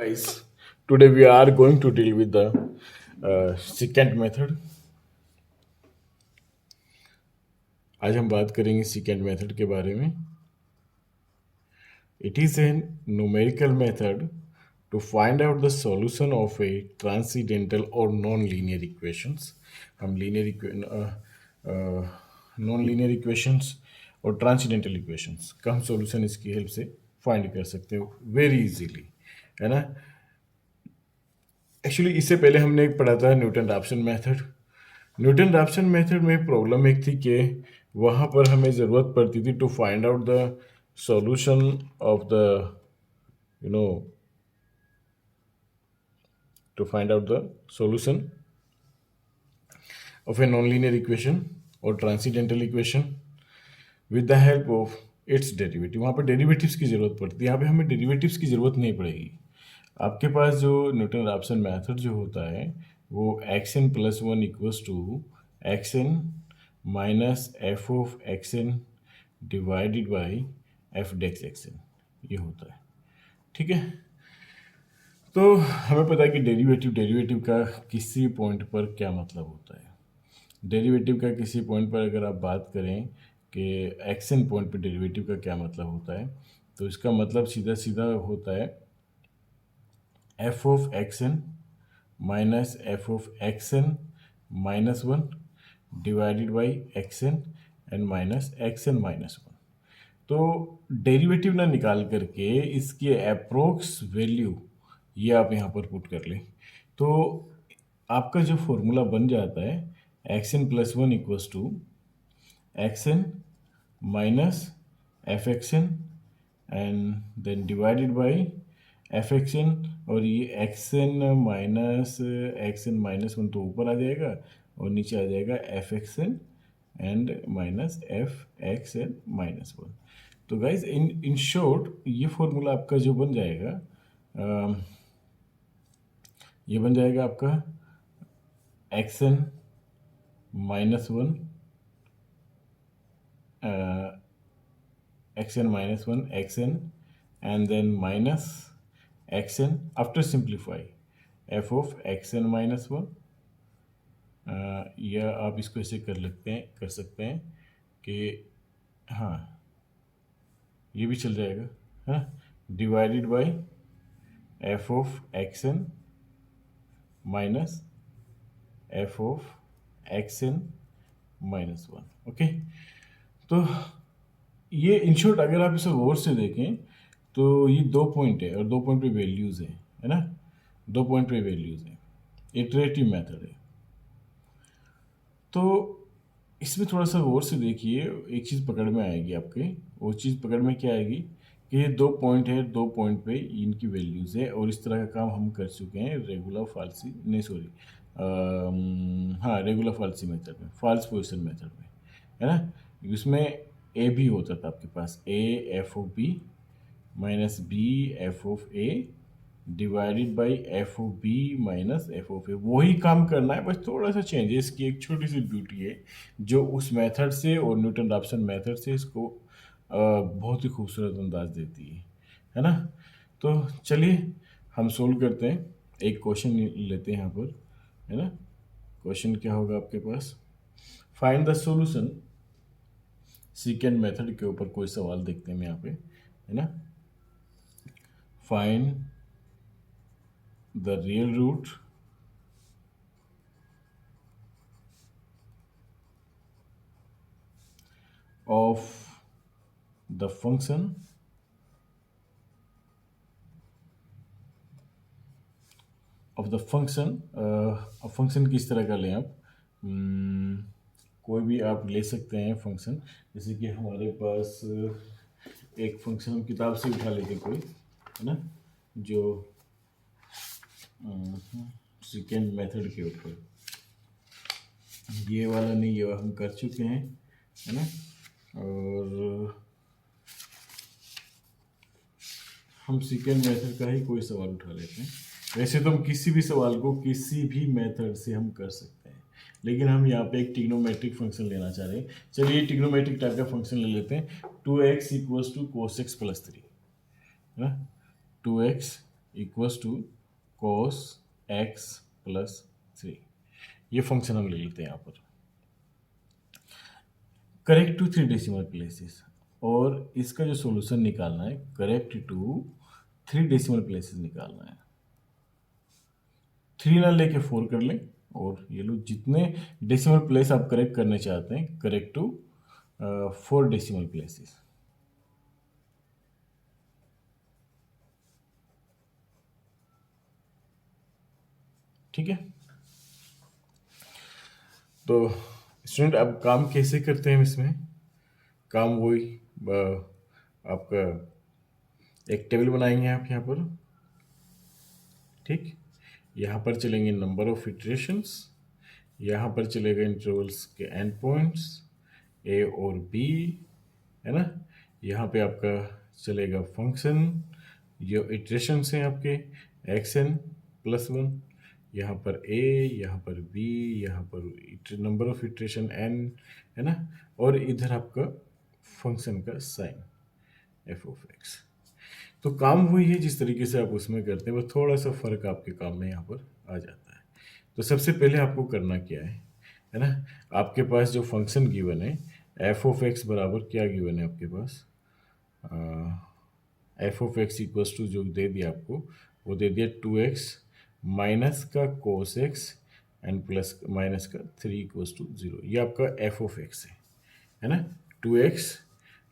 Guys, today we are going to deal with the secant method. आज हम बात करेंगे secant method के बारे में. It is a numerical method to find out the solution of a transcendental or non-linear equations. हम non-linear equations और transcendental equations का हम solution इसकी help से find कर सकते हो very easily, है ना. एक्चुअली इससे पहले हमने एक पढ़ा था Newton Raphson method. Newton Raphson method में प्रॉब्लम एक थी कि वहाँ पर हमें ज़रूरत पड़ती थी to find out the solution of the you know to find out the solution of a non linear equation और transcendental equation with the help of its derivative. वहाँ पर डेरिवेटिव्स की ज़रूरत पड़ती है. यहाँ पे हमें डेरिवेटिव्स की ज़रूरत नहीं पड़ेगी. आपके पास जो न्यूटन रैप्सन मेथड जो होता है वो X N plus one equals to X N minus F of X N divided by F dash X N ये होता है. ठीक है. तो हमें पता है कि डेरिवेटिव का किसी पॉइंट पर क्या मतलब होता है. डेरिवेटिव का किसी पॉइंट पर अगर आप बात करें कि एक्स एन पॉइंट पर डेरिवेटिव का क्या मतलब होता है तो इसका मतलब सीधा सीधा होता है F of X N minus F of X N minus one divided by X N and minus X N minus one. तो डेरिवेटिव ना निकाल करके इसके अप्रोक्स वैल्यू ये आप यहाँ पर पुट कर लें तो आपका जो फॉर्मूला बन जाता है X N plus one equals to X N minus F X N and then divided by F X N. और ये एक्स एन माइनस वन तो ऊपर आ जाएगा और नीचे आ जाएगा F X N and minus F X N minus one. तो गाइज इन शॉर्ट ये फॉर्मूला आपका जो बन जाएगा ये बन जाएगा आपका X N minus one X N minus one X N and then minus X N after simplify F of X N minus one. या आप इसको ऐसे कर सकते हैं कि हाँ ये भी चल जाएगा. हाँ divided by F of X N minus F of X N minus one. Okay. तो ये इन शॉर्ट अगर आप इसे गौर से देखें तो ये दो पॉइंट है और दो पॉइंट पे वैल्यूज़ है ना. दो पॉइंट पे वैल्यूज़ है. इटरेटिव मेथड है. तो इसमें थोड़ा सा गौर से देखिए एक चीज़ पकड़ में आएगी आपके. वो चीज़ पकड़ में क्या आएगी कि ये दो पॉइंट है. दो पॉइंट पे इनकी वैल्यूज़ है और इस तरह का काम हम कर चुके हैं रेगुलर फाल्सी नहीं सॉरी हाँ रेगुलर फाल्सी मेथड में फाल्स पोजिशन मेथड में है ना. उसमें ए भी होता था आपके पास A F of B minus B F of A divided by F of B minus F of A. वही काम करना है बस थोड़ा सा चेंजेस की एक छोटी सी ब्यूटी है जो उस मेथड से और न्यूटन रैप्सन मेथड से इसको बहुत ही खूबसूरत अंदाज देती है ना. तो चलिए हम सोल्व करते हैं. एक क्वेश्चन लेते हैं यहाँ पर है ना. क्वेश्चन क्या होगा आपके पास find the solution secant method के ऊपर कोई सवाल देखते हैं यहाँ पे है ना. Find the real root of the function function किस तरह का लें आप. कोई भी आप ले सकते हैं फंक्शन. जैसे कि हमारे पास एक फंक्शन हम किताब से उठा लेते हैं कोई है ना जो सेकेंड मेथड के ऊपर. ये वाला नहीं, ये वाला हम कर चुके हैं है ना. और हम सेकेंड मेथड का ही कोई सवाल उठा लेते हैं. वैसे तो हम किसी भी सवाल को किसी भी मेथड से हम कर सकते हैं लेकिन हम यहाँ पे एक ट्रिग्नोमेट्रिक फंक्शन लेना चाह रहे हैं. चलिए ट्रिग्नोमेट्रिक टाइप का फंक्शन ले लेते हैं. 2x equals to cos X plus three है ना. 2x equals to cos x plus 3। ये फंक्शन हम ले लेते हैं यहाँ पर। करेक्ट टू 3 डेसिमल प्लेसेस, और इसका जो सॉल्यूशन निकालना है करेक्ट टू 3 डेसिमल प्लेसेस निकालना है। 3 ना लेके 4 कर लें, और ये लो जितने डेसिमल प्लेस आप करेक्ट करने चाहते हैं करेक्ट टू 4 डेसिमल प्लेसेस। ठीक है, तो स्टूडेंट अब काम कैसे करते हैं इसमें? काम वही आपका एक टेबल बनाएंगे आप यहाँ पर। ठीक, यहाँ पर चलेंगे नंबर ऑफ इटरेशंस, यहाँ पर चलेगा इंटरवल्स के एंड पॉइंट्स ए और बी, है ना। यहाँ पे आपका चलेगा फंक्शन, जो इटरेशंस हैं आपके एक्स एन प्लस 1, यहाँ पर ए, यहाँ पर बी, यहाँ पर नंबर ऑफ इटरेशन एन, है ना, और इधर आपका फंक्शन का साइन एफ ऑफ एक्स। तो काम वही है जिस तरीके से आप उसमें करते हैं, बस थोड़ा सा फर्क आपके काम में यहाँ पर आ जाता है। तो सबसे पहले आपको करना क्या है ना, आपके पास जो फंक्शन गिवन है एफ ऑफ एक्स बराबर क्या गिवन है आपके पास, F of X equals to जो दे दिया आपको, वो दे दिया 2x माइनस का cos x and plus minus का 3 इक्वल्स टू 0। ये आपका एफ ऑफ एक्स है ना, 2x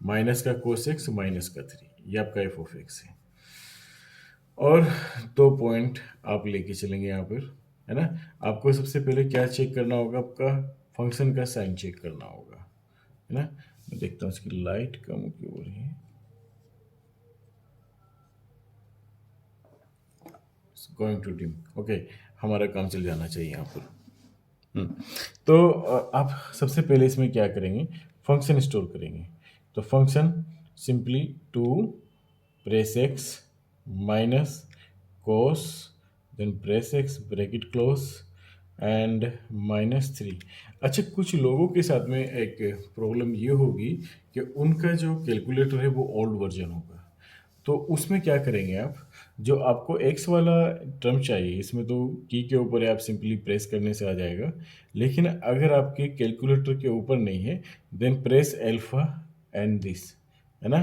माइनस का कोस एक्स माइनस का 3, ये आपका एफ ऑफ एक्स है। और 2 पॉइंट आप लेके चलेंगे यहाँ पर, है ना। आपको सबसे पहले क्या चेक करना होगा, आपका फंक्शन का साइन चेक करना होगा, है ना। मैं देखता हूँ इसकी लाइट कम क्यों हो रही है। गोइंग टू डिम, ओके, हमारा काम चल जाना चाहिए यहाँ पर। तो आप सबसे पहले इसमें क्या करेंगे, फंक्शन स्टोर करेंगे। तो function simply 2 press X minus cos, then press X bracket close and -3। अच्छा, कुछ लोगों के साथ में एक प्रॉब्लम ये होगी कि उनका जो कैलकुलेटर है वो ओल्ड वर्जन होगा। तो उसमें क्या करेंगे आप, जो आपको एक्स वाला टर्म चाहिए इसमें तो की के ऊपर है, आप सिंपली प्रेस करने से आ जाएगा। लेकिन अगर आपके कैलकुलेटर के ऊपर नहीं है then press alpha and this, है ना।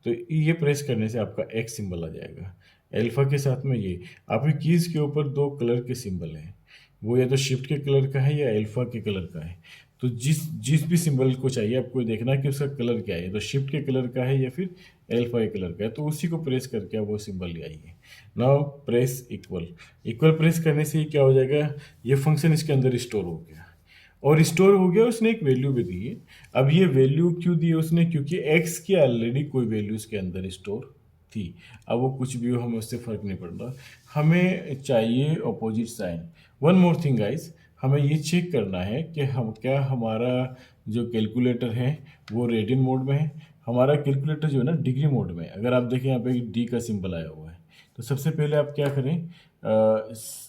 तो ये प्रेस करने से आपका एक्स सिंबल आ जाएगा। एल्फा के साथ में ये आपके कीज के ऊपर 2 कलर के सिंबल हैं, वो या तो शिफ्ट के कलर का है या एल्फा के कलर का है। तो जिस जिस भी सिंबल को चाहिए आपको देखना कि उसका कलर क्या है, तो शिफ्ट के कलर का है या फिर एल्फा के कलर का है, तो उसी को प्रेस करके आप वो सिंबल ले आइए। Now press equal, equal press करने से क्या हो जाएगा, ये फंक्शन इसके अंदर स्टोर हो गया, और स्टोर हो गया, उसने एक वैल्यू भी दी है। अब ये वैल्यू क्यों दी है उसने, क्योंकि एक्स की ऑलरेडी कोई वैल्यू इसके अंदर स्टोर थी। अब वो कुछ भी हो हमें उससे फर्क नहीं पड़ रहा, हमें चाहिए opposite sign. One more thing guys, हमें ये चेक करना है कि हम क्या हमारा जो कैलकुलेटर है वो रेडियन मोड में है। हमारा कैलकुलेटर जो है ना डिग्री मोड में है। अगर आप देखें यहाँ पे डी का सिंबल आया हुआ है, तो सबसे पहले आप क्या करें,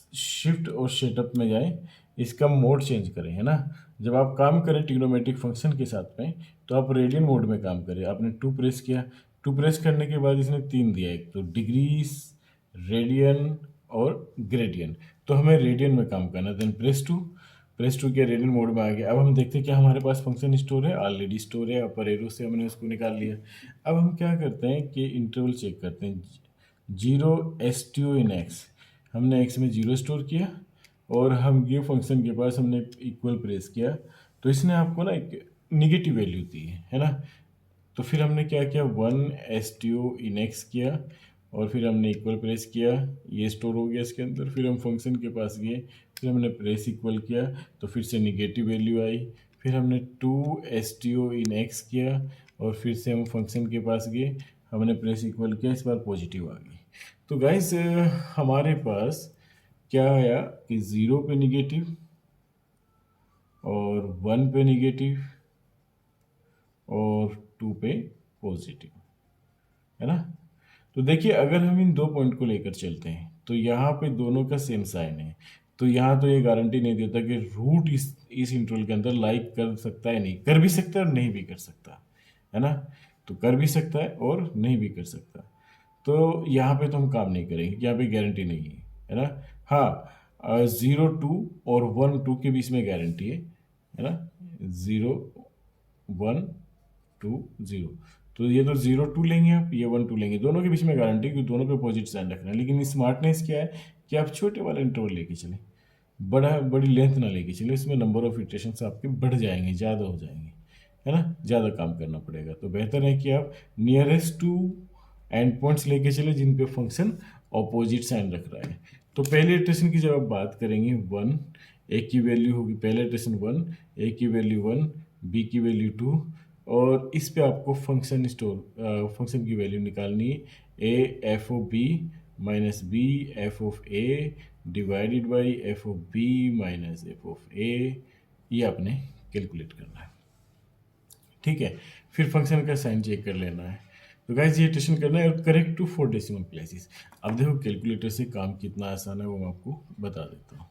शिफ्ट और सेटअप में जाएं, इसका मोड चेंज करें, है ना। जब आप काम करें ट्रिग्नोमेट्रिक फंक्शन के साथ में तो आप रेडियन मोड में काम करें। आपने 2 प्रेस किया, 2 प्रेस करने के बाद इसने 3 दिया, एक तो डिग्रीज, रेडियन और ग्रेडियन। तो हमें रेडियन में काम करना है। देन प्रेस टू के रेडियन मोड में आ गया। अब हम देखते हैं क्या हमारे पास फंक्शन स्टोर है, ऑलरेडी स्टोर है, अपर एरो से हमने उसको निकाल लिया। अब हम क्या करते हैं कि इंटरवल चेक करते हैं, 0 STO इन एक्स, हमने एक्स में 0 स्टोर किया, और हम ये फंक्शन के पास हमने इक्वल प्रेस किया, तो इसने आपको ना एक निगेटिव वैल्यू दी है ना। तो फिर हमने क्या किया, 1 STO इन एक्स किया, और फिर हमने इक्वल प्रेस किया, ये स्टोर हो गया इसके अंदर। फिर हम फंक्शन के पास गए, फिर हमने प्रेस इक्वल किया, तो फिर से निगेटिव वैल्यू आई। फिर हमने 2 STO इन एक्स किया, और फिर से हम फंक्शन के पास गए, हमने प्रेस इक्वल किया, इस बार पॉजिटिव आ गई। तो गाइस हमारे पास क्या आया कि 0 पे निगेटिव, और 1 पे निगेटिव, और 2 पे पॉजिटिव, है ना। तो देखिए अगर हम इन 2 पॉइंट को लेकर चलते हैं तो यहाँ पे दोनों का सेम साइन है, तो यहाँ तो ये गारंटी नहीं देता कि रूट इस इंटरवल के अंदर लाइक कर सकता है, नहीं कर भी सकता है और नहीं भी कर सकता, है ना। तो कर भी सकता है और नहीं भी कर सकता। तो यहाँ पे तो हम काम नहीं करेंगे, यहाँ पे गारंटी नहीं है ना। हाँ, 0 2 और 1 2 के बीच में गारंटी है ना, 0 1 2 0। तो ये तो 0 2 लेंगे आप, ये 1 2 लेंगे, दोनों के बीच में गारंटी, क्योंकि दोनों पे अपोजिट साइन रखना है। लेकिन स्मार्टनेस क्या है कि आप छोटे वाला इंटरवल लेके चलें, बड़ी लेंथ ना लेके चले, इसमें नंबर ऑफ इटरेशंस आपके बढ़ जाएंगे, ज़्यादा हो जाएंगे, है ना, ज़्यादा काम करना पड़ेगा। तो बेहतर है कि आप नियरेस्ट टू एंड पॉइंट्स लेके चले जिन पे फंक्शन ऑपोजिट साइन रख रहा है। तो पहले इटरेशन की जब आप बात करेंगे 1, ए की वैल्यू होगी, पहले इटरेशन 1, ए की वैल्यू 1, बी की वैल्यू 2, और इस पे आपको फंक्शन की वैल्यू निकालनी है, A F of B minus B F of A divided by F of B minus F of A, ये आपने कैलकुलेट करना है। ठीक है, फिर फंक्शन का साइन चेक कर लेना है। तो गाइस ये इटरेशन करना है और करेक्ट टू 4 डेसिमल प्लेसेस। अब देखो कैलकुलेटर से काम कितना आसान है वो मैं आपको बता देता हूँ,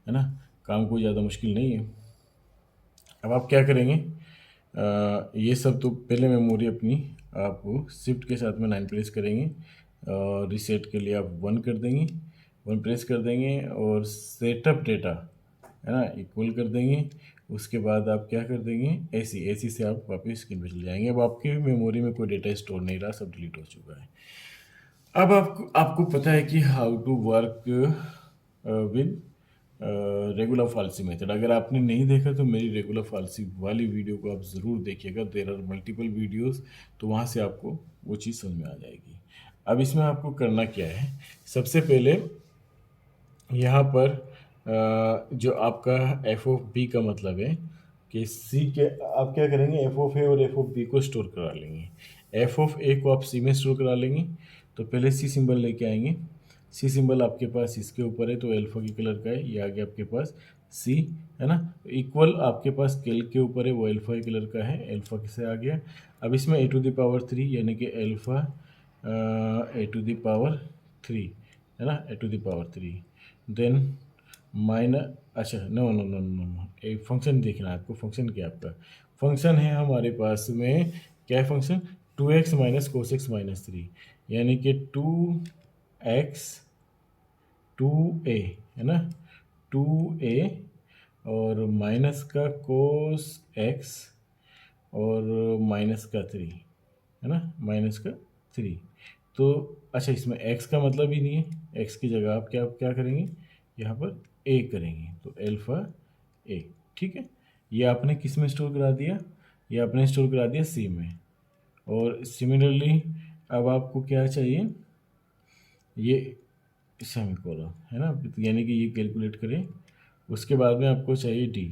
है ना, काम कोई ज़्यादा मुश्किल नहीं है। अब आप क्या करेंगे, ये सब तो पहले मेमोरी अपनी आप शिफ्ट के साथ में 9 प्रेस करेंगे, और रीसेट के लिए आप 1 कर देंगे, 1 प्रेस कर देंगे, और सेटअप डेटा है ना इक्वल कर देंगे। उसके बाद आप क्या कर देंगे, एसी से आप वापस स्क्रीन पे चले जाएंगे। अब आपकी मेमोरी में कोई डेटा स्टोर नहीं रहा, सब डिलीट हो चुका है। अब आपको पता है कि how to work with regular falsi method. अगर आपने नहीं देखा तो मेरी रेगुलर फाल्सी वाली वीडियो को आप ज़रूर देखिएगा, देयर आर मल्टीपल वीडियोस, तो वहाँ से आपको वो चीज़ समझ में आ जाएगी। अब इसमें आपको करना क्या है, सबसे पहले यहाँ पर जो आपका एफ ऑफ बी का मतलब है कि सी के, आप क्या करेंगे, एफ ऑफ ए और एफ ऑफ बी को स्टोर करा लेंगे। एफ ऑफ ए को आप सी में स्टोर करा लेंगे, तो पहले सी सिंबल लेके आएंगे। सी सिंबल आपके पास इसके ऊपर है, तो एल्फा की कलर का है, ये आ गया आपके पास सी, है ना। इक्वल आपके पास केल के ऊपर है, वो एल्फा की कलर का है, एल्फा से आ गया। अब इसमें ए टू द पावर 3 यानी कि alpha A to the power 3, है ना, A to the power 3, then minus, अच्छा no no no no no, एक फंक्शन देखना है आपको। फंक्शन क्या है आपका, फंक्शन है हमारे पास में क्या है function, 2x minus cos x minus 3, यानी कि 2x 2a, है ना, 2a और माइनस का कोस एक्स और माइनस का 3, है ना, माइनस का 3। तो अच्छा, इसमें x का मतलब ही नहीं है, x की जगह आप क्या क्या करेंगे, यहाँ पर a करेंगे, तो एल्फा a। ठीक है, ये आपने किस में स्टोर करा दिया, ये आपने स्टोर करा दिया c में। और सिमिलरली अब आपको क्या चाहिए, ये सेमीकोलन, है ना, यानी कि ये कैलकुलेट करें। उसके बाद में आपको चाहिए d,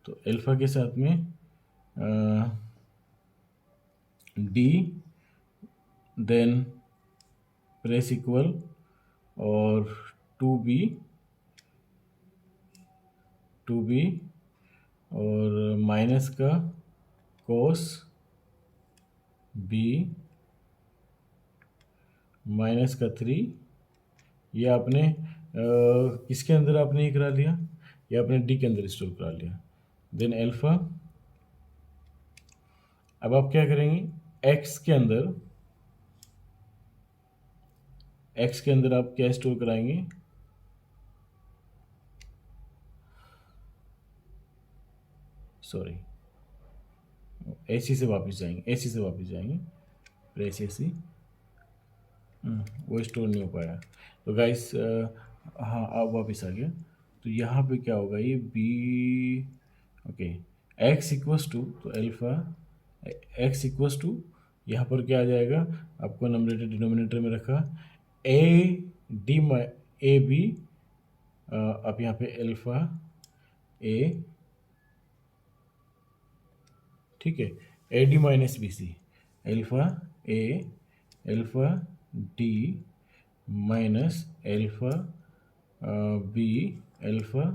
तो एल्फा के साथ में d, देन प्रेस इक्वल और 2b और माइनस का कोस b माइनस का 3, ये आपने किसके अंदर आपने ये करा लिया, ये आपने डी के अंदर स्टोर करा लिया। देन एल्फा, अब आप क्या करेंगे, एक्स के अंदर आप क्या स्टोर कराएंगे, सॉरी, एसी से वापस जाएंगे, प्रेस एसी, वो स्टोर नहीं हो पाया। तो गाइस हाँ अब वापस आ गया। तो यहाँ पे क्या होगा, ये B, okay, X equals to, तो एल्फा एक्स इक्वस टू, यहाँ पर क्या आ जाएगा, आपको नंबरेटर डिनोमिनेटर में रखा ए डी ए बी, अब यहाँ पे एल्फा ए, ठीक है, A D minus B C, alpha A alpha D minus alpha B alpha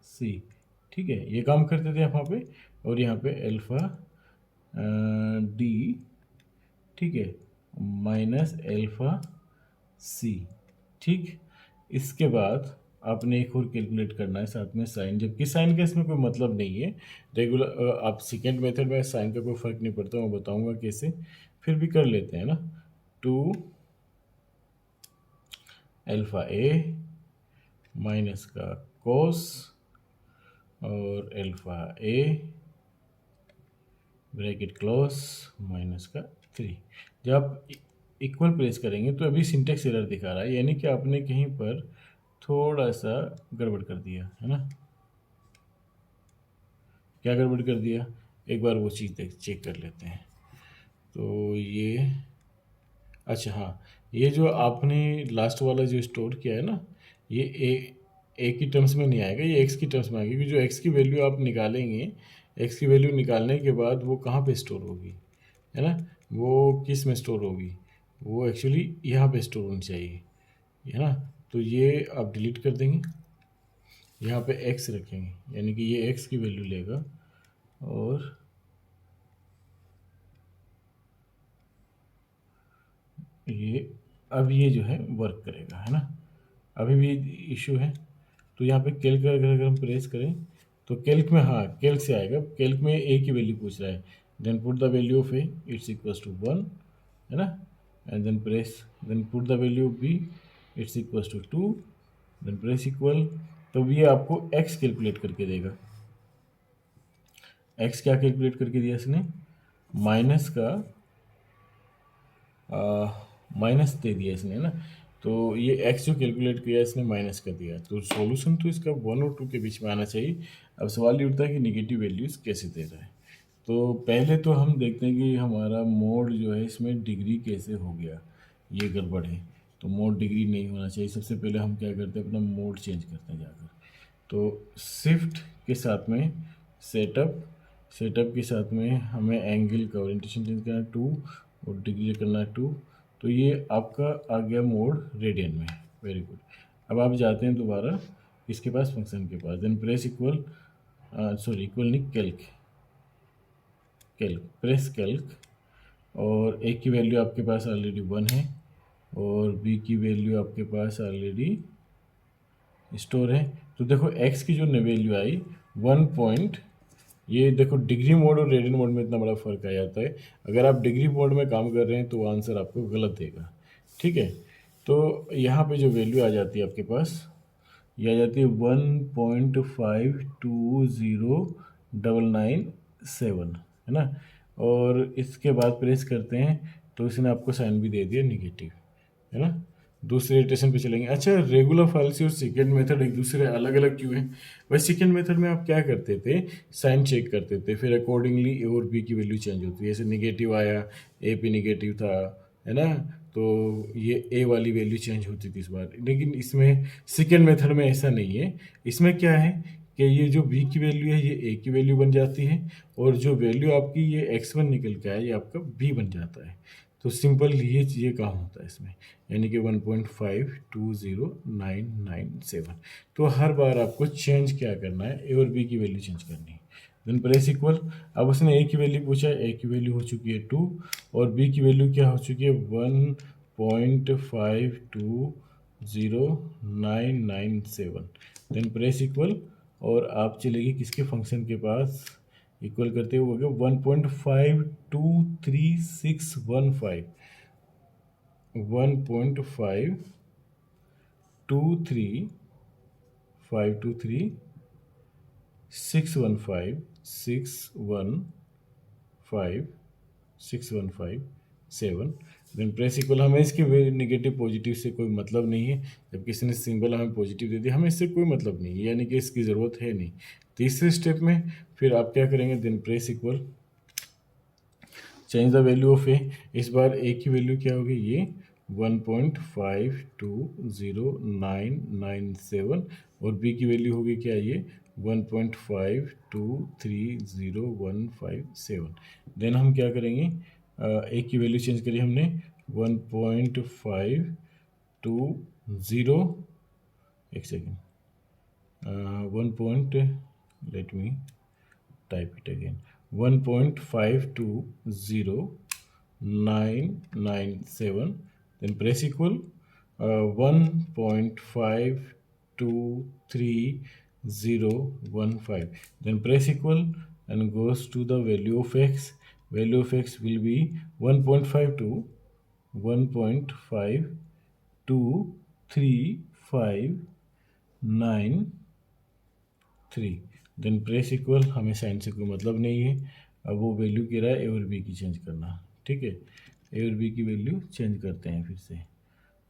C. ठीक है, ये काम करते थे यहाँ पे, और यहाँ पे एल्फा डी, ठीक है, माइनस एल्फा सी। ठीक, इसके बाद आपने एक और कैलकुलेट करना है साथ में साइन, जबकि साइन का इसमें कोई मतलब नहीं है। रेगुलर आप सेकेंड मेथड में साइन का कोई फर्क नहीं पड़ता, मैं बताऊंगा कैसे, फिर भी कर लेते हैं ना। 2 अल्फ़ा ए माइनस का कोस और alpha A bracket close minus का 3। जब आप इक्वल प्रेस करेंगे तो अभी सिंटेक्स एरर दिखा रहा है, यानी कि आपने कहीं पर थोड़ा सा गड़बड़ कर दिया है ना। क्या गड़बड़ कर दिया, एक बार वो चीज़ चेक कर लेते हैं। तो ये अच्छा हाँ, ये जो आपने लास्ट वाला जो स्टोर किया है ना, ये ए की टर्म्स में नहीं आएगा, ये एक्स की टर्म्स में आएगा, क्योंकि जो एक्स की वैल्यू आप निकालेंगे, एक्स की वैल्यू निकालने के बाद वो कहाँ पे स्टोर होगी, है ना, वो किस में स्टोर होगी, वो एक्चुअली यहाँ पे स्टोर होनी चाहिए, है ना। तो ये आप डिलीट कर देंगे, यहाँ पे एक्स रखेंगे, यानी कि ये एक्स की वैल्यू लेगा और ये अब ये जो है वर्क करेगा, है ना। अभी भी इशू है, तो यहाँ पे कैल्क अगर हम प्रेस करें तो कैल्क में, हाँ कैल्क से आएगा, कैल्क में ए की वैल्यू पूछ रहा है, then put the value of A it's equals to 1, है ना, and then press, then put the value of B it's equals to 2, then press equal. तो ये आपको एक्स कैलकुलेट करके देगा। एक्स क्या कैलकुलेट करके दिया इसने, माइनस का माइनस दे दिया इसने, है ना। तो ये एक्स जो कैलकुलेट किया इसने माइनस कर दिया, तो सॉल्यूशन तो इसका 1 और 2 के बीच में आना चाहिए। अब सवाल ये उठता है कि निगेटिव वैल्यूज़ कैसे दे रहा है। तो पहले तो हम देखते हैं कि हमारा मोड जो है इसमें डिग्री कैसे हो गया, ये गड़बड़ है। तो मोड डिग्री नहीं होना चाहिए। सबसे पहले हम क्या करते हैं, अपना मोड चेंज करते हैं जाकर। तो शिफ्ट के साथ में सेटअप, सेटअप के साथ में हमें एंगल का ओरिएंटेशन चेंज करना है 2 और डिग्री करना है 2। तो ये आपका आ गया मोड रेडियन में, वेरी गुड। अब आप जाते हैं दोबारा इसके पास, फंक्शन के पास, then press equal, sorry equal नहीं, कैल्क, कैल्क, प्रेस कैल्क, और ए की वैल्यू आपके पास ऑलरेडी 1 है और बी की वैल्यू आपके पास ऑलरेडी स्टोर है। तो देखो एक्स की जो वैल्यू आई 1 पॉइंट, ये देखो डिग्री मोड और रेडियन मोड में इतना बड़ा फ़र्क आ जाता है। अगर आप डिग्री मोड में काम कर रहे हैं तो आंसर आपको गलत देगा, ठीक है। तो यहाँ पे जो वैल्यू आ जाती है आपके पास, ये आ जाती है 1.5209997, है ना। और इसके बाद प्रेस करते हैं तो इसने आपको साइन भी दे दिया निगेटिव, है ना। दूसरे इटरेशन पे चलेंगे। अच्छा, रेगुलर फालसी और सेकेंड मेथड एक दूसरे अलग अलग क्यों है। वैसे सेकेंड मेथड में आप क्या करते थे, साइन चेक करते थे, फिर अकॉर्डिंगली ए और बी की वैल्यू चेंज होती है। जैसे निगेटिव आया, ए पे निगेटिव था, है ना, तो ये ए वाली वैल्यू चेंज होती थी इस बार। लेकिन इसमें सेकेंड मेथड में ऐसा नहीं है। इसमें क्या है कि ये जो बी की वैल्यू है ये ए की वैल्यू बन जाती है, और जो वैल्यू आपकी ये x1 निकल के आया ये आपका बी बन जाता है। तो सिंपल ये काम होता है इसमें, यानी कि 1.520997। तो हर बार आपको चेंज क्या करना है, ए और बी की वैल्यू चेंज करनी है। Then press equal. अब उसने ए की वैल्यू पूछा है, ए की वैल्यू हो चुकी है 2 और बी की वैल्यू क्या हो चुकी है 1.520997। देन प्रेस इक्वल, और आप चलेगी किसके फंक्शन के पास, इक्वल करते हुए हो गया 1.523615, 1.523615 देन प्रेस इक्वल। हमें इसके नेगेटिव पॉजिटिव से कोई मतलब नहीं है, जब किसी ने सिंबल हमें पॉजिटिव दे दिया हमें इससे कोई मतलब नहीं है, यानी कि इसकी ज़रूरत है नहीं। तीसरे स्टेप में फिर आप क्या करेंगे, then press equal, change the value of A. इस बार ए की वैल्यू क्या होगी, ये 1.520997, और बी की वैल्यू होगी क्या, ये 1.523015 देन हम क्या करेंगे, ए की वैल्यू चेंज करी हमने 1.520, एक second, 1. Let me type it again, 1.520997, then press equal, 1.52315, then press equal and goes to the value of x. Value of x will be 1.52, 1.52 3 5 9 3। Then press equal, हमें साइन से कोई मतलब नहीं है। अब वो वैल्यू कह रहा है ए और बी की चेंज करना, ठीक है। ए और बी की वैल्यू चेंज करते हैं फिर से।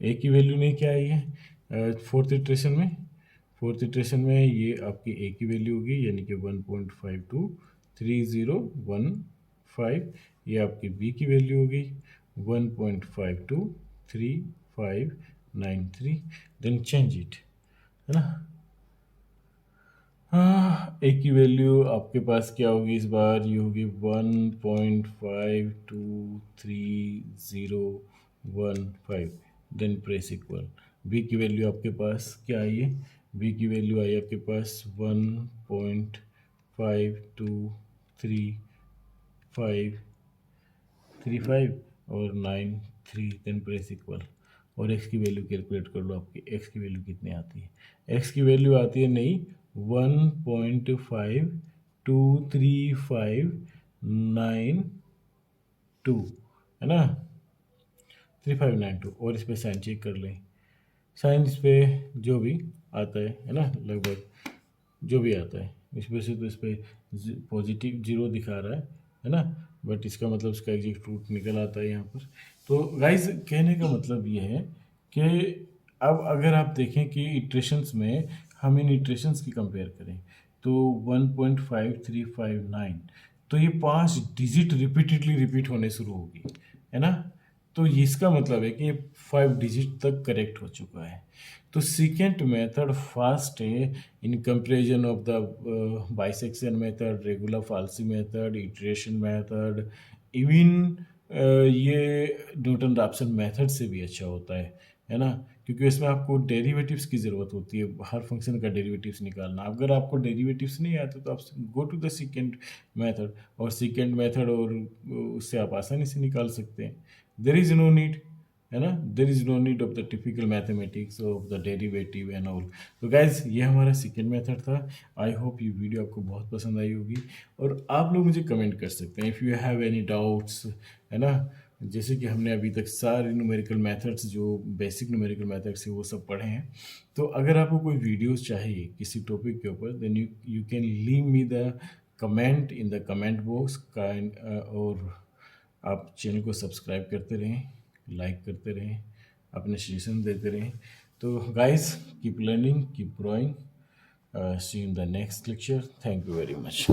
ए की वैल्यू नहीं क्या आई है फोर्थ इटरेशन में। फोर्थ इटरेशन में ये आपकी ए की वैल्यू होगी, यानी कि 1.523015। ये आपकी बी की वैल्यू होगी 1.523593। देन चेंज इट, है ना। हाँ, ए की वैल्यू आपके पास क्या होगी इस बार, ये होगी 1.523015। Then press equal. बी की वैल्यू आपके पास क्या आई है, बी की वैल्यू आई आपके पास 1.523535 और 93। Then press equal. और एक्स की वैल्यू कैलकुलेट कर लो, आपकी एक्स की वैल्यू कितनी आती है। एक्स की वैल्यू आती है नहीं 1.523592, है ना, 3592। और इस पर साइन चेक कर लें। साइन इस पर जो भी आता है ना, लगभग जो भी आता है इस पर से, तो इस पर पॉजिटिव जीरो दिखा रहा है ना, बट इसका मतलब इसका एग्जैक्ट रूट निकल आता है यहाँ पर। तो गाइस कहने का मतलब ये है कि अब अगर आप देखें कि इटरेशंस में हम इन इटरेशंस की कंपेयर करें तो 1.5359, तो ये 5 डिजिट रिपीटेडली रिपीट होने शुरू होगी, है ना। तो इसका मतलब है कि ये 5 डिजिट तक करेक्ट हो चुका है। तो सेकेंड मेथड फास्ट है in comparison of the bisection method, regular falsi method, iteration method, even ये न्यूटन रैप्सन मेथड से भी अच्छा होता है ना, क्योंकि इसमें आपको डेरिवेटिव्स की ज़रूरत होती है, हर फंक्शन का डेरिवेटिव्स निकालना। अगर आपको डेरिवेटिव्स नहीं आते तो आप go to the second method, और सेकेंड मेथड और उससे आप आसानी से निकाल सकते हैं। देर इज़ नो नीड, है ना, there is no need of the typical mathematics of the derivative and all. तो गाइज ये हमारा सेकेंड मेथड था। आई होप ये वीडियो आपको बहुत पसंद आई होगी, और आप लोग मुझे कमेंट कर सकते हैं if you have any doubts, है ना। जैसे कि हमने अभी तक सारे न्यूमेरिकल मेथड्स, जो बेसिक न्यूमेरिकल मेथड्स है वो सब पढ़े हैं। तो अगर आपको कोई वीडियोस चाहिए किसी टॉपिक के ऊपर, then you can leave me the comment in the comment box और आप चैनल को सब्सक्राइब करते रहें, लाइक करते रहें, अपने सजेशन देते रहें। तो guys keep learning, keep growing, see you in the next lecture. Thank you very much.